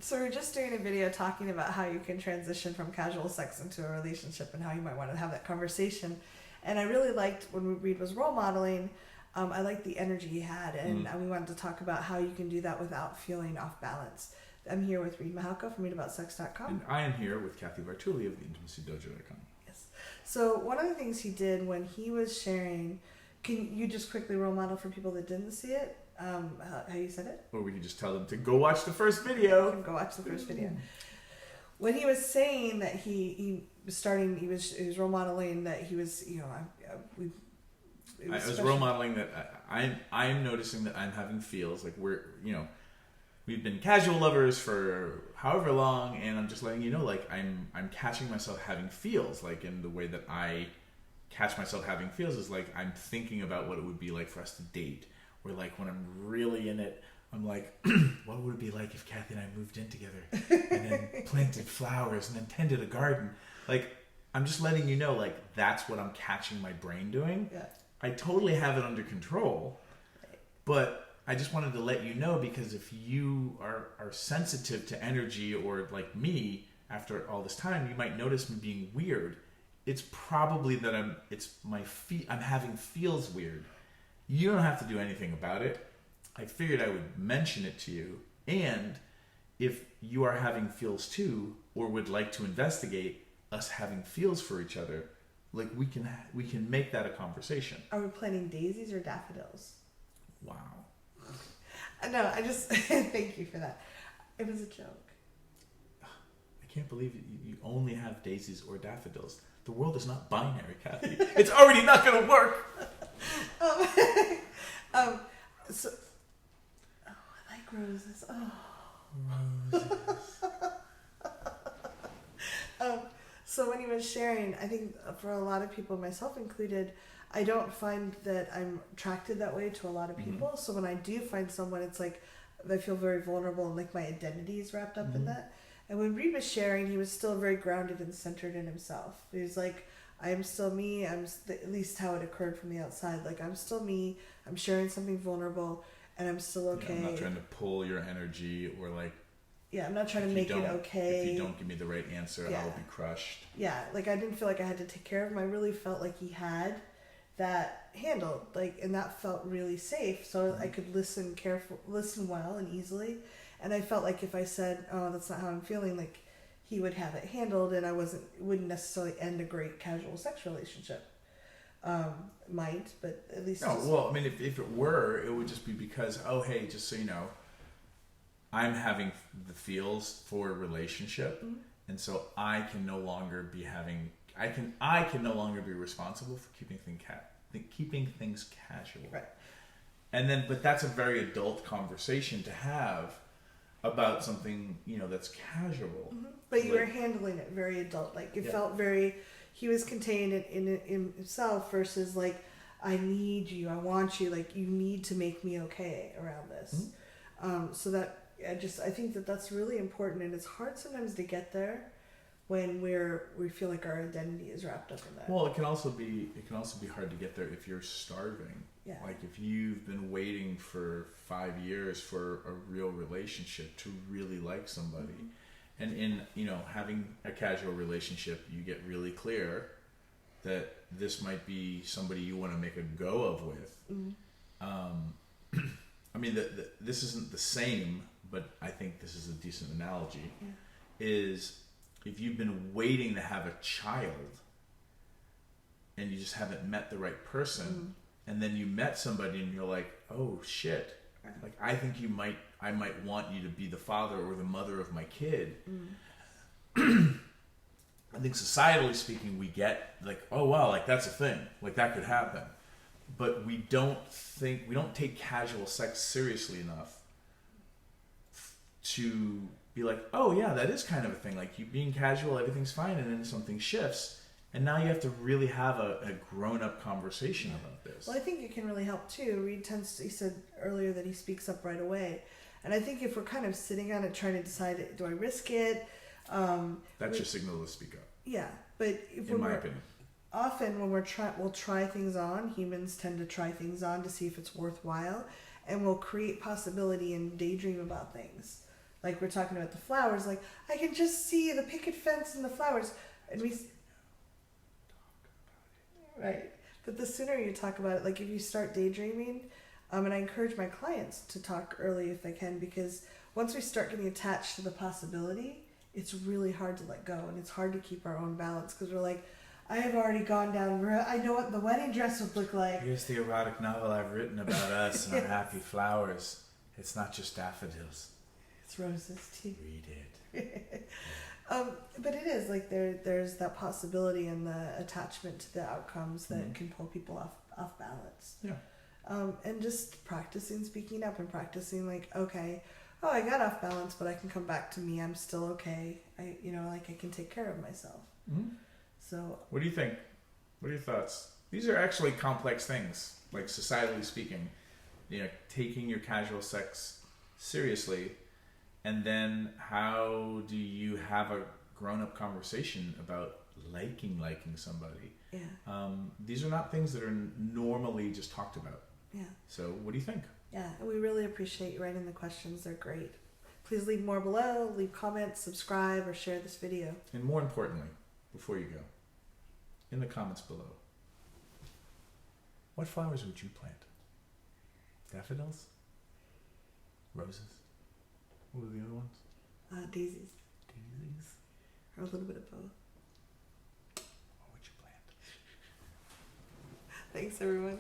So we're just doing a video talking about how you can transition from casual sex into a relationship and how you might want to have that conversation. And I really liked when Reid was role modeling. I liked the energy he had, and we wanted to talk about how you can do that without feeling off balance. I'm here with Reid Mahalka from ReidAboutSex.com. And I am here with Cathy Bartuli of theintimacydojo.com. Yes. So one of the things he did when he was sharing, can you just quickly role model for people that didn't see it, how you said it? Or we can just tell them to go watch the first video. You can go watch the first video. When he was saying that he was starting, he was role modeling that he was, I was role modeling that I'm noticing that I'm having feels like we've been casual lovers for however long, and I'm just letting you know, like I'm catching myself having feels, like in the way that I catch myself having feels is like I'm thinking about what it would be like for us to date, or like when I'm really in it, I'm like, what would it be like if Cathy and I moved in together and then planted flowers and then tended a garden? Like, I'm just letting you know, like, that's what I'm catching my brain doing. Yeah. I totally have it under control, but I just wanted to let you know, because if you are sensitive to energy, or like me, after all this time, you might notice me being weird. It's probably that I'm having feels weird. You don't have to do anything about it. I figured I would mention it to you. And if you are having feels too, or would like to investigate us having feels for each other, like we can make that a conversation. Are we planting daisies or daffodils? Wow. No, I just thank you for that. It was a joke. I can't believe you only have daisies or daffodils. The world is not binary, Cathy. It's already not going to work. So, I like roses. Oh. Roses. So when he was sharing, I think for a lot of people, myself included, I don't find that I'm attracted that way to a lot of people. Mm-hmm. So when I do find someone, it's like I feel very vulnerable, and like my identity is wrapped up in that. And when Reid was sharing, he was still very grounded and centered in himself. He was like, I am still me. At least how it occurred from the outside. Like, I'm still me. I'm sharing something vulnerable, and I'm still okay. Yeah, I'm not trying to pull your energy, or like. Yeah, I'm not trying to make it okay. If you don't give me the right answer, I will be crushed. Yeah, like I didn't feel like I had to take care of him. I really felt like he had that handled, like, and that felt really safe. So I could listen well and easily. And I felt like if I said, "Oh, that's not how I'm feeling," like he would have it handled, and it wouldn't necessarily end a great casual sex relationship. Might, but at least. No, well, I mean, if it were, it would just be because, oh, hey, just so you know, I'm having the feels for a relationship, and so I can no longer be responsible for keeping things casual. Right. And then, but that's a very adult conversation to have about something, that's casual. Mm-hmm. But you were handling it very adult. Like it felt very. He was contained in himself versus like, I need you, I want you, like you need to make me okay around this. So that. I think that's really important, and it's hard sometimes to get there when we feel like our identity is wrapped up in that. Well, it can also be hard to get there if you're starving. Yeah. Like if you've been waiting for 5 years for a real relationship to really like somebody, and in having a casual relationship, you get really clear that this might be somebody you want to make a go of with. I mean, this isn't the same, but I think this is a decent analogy, is if you've been waiting to have a child and you just haven't met the right person, and then you met somebody and you're like, oh shit, like I think I might want you to be the father or the mother of my kid. I think societally speaking, we get like, oh wow, like that's a thing, like that could happen. But we don't take casual sex seriously enough to be like, oh yeah, that is kind of a thing. Like you being casual, everything's fine, and then something shifts, and now you have to really have a grown-up conversation about this. Well, I think it can really help too. Reid he said earlier that he speaks up right away, and I think if we're kind of sitting on it, trying to decide, do I risk it? That's your signal to speak up. Yeah, but in my opinion. Often when we'll try things on, humans tend to try things on to see if it's worthwhile, and we'll create possibility and daydream about things. like we're talking about the flowers, like I can just see the picket fence and the flowers, and we right. But the sooner you talk about it, like if you start daydreaming, and I encourage my clients to talk early if they can, because once we start getting attached to the possibility, it's really hard to let go, and it's hard to keep our own balance because we're like, I have already gone down. I know what the wedding dress would look like. Here's the erotic novel I've written about us and Yes. our happy flowers. It's not just daffodils. It's roses too. Read it. But it is like there's that possibility and the attachment to the outcomes that can pull people off balance. Yeah. And just practicing speaking up and practicing like, okay, oh, I got off balance, but I can come back to me. I'm still okay. I can take care of myself. Mm-hmm. So what do you think? What are your thoughts? These are actually complex things, like societally speaking. Taking your casual sex seriously, and then how do you have a grown-up conversation about liking somebody? yeah, These are not things that are normally just talked about. yeah, So what do you think? yeah. And we really appreciate you writing the questions. They're great. Please leave more below. Leave comments, subscribe, or share this video. And more importantly, before you go, in the comments below, what flowers would you plant? Daffodils? Roses? What were the other ones? Daisies, Daisies? or a little bit of both. What would you plant? Thanks, everyone.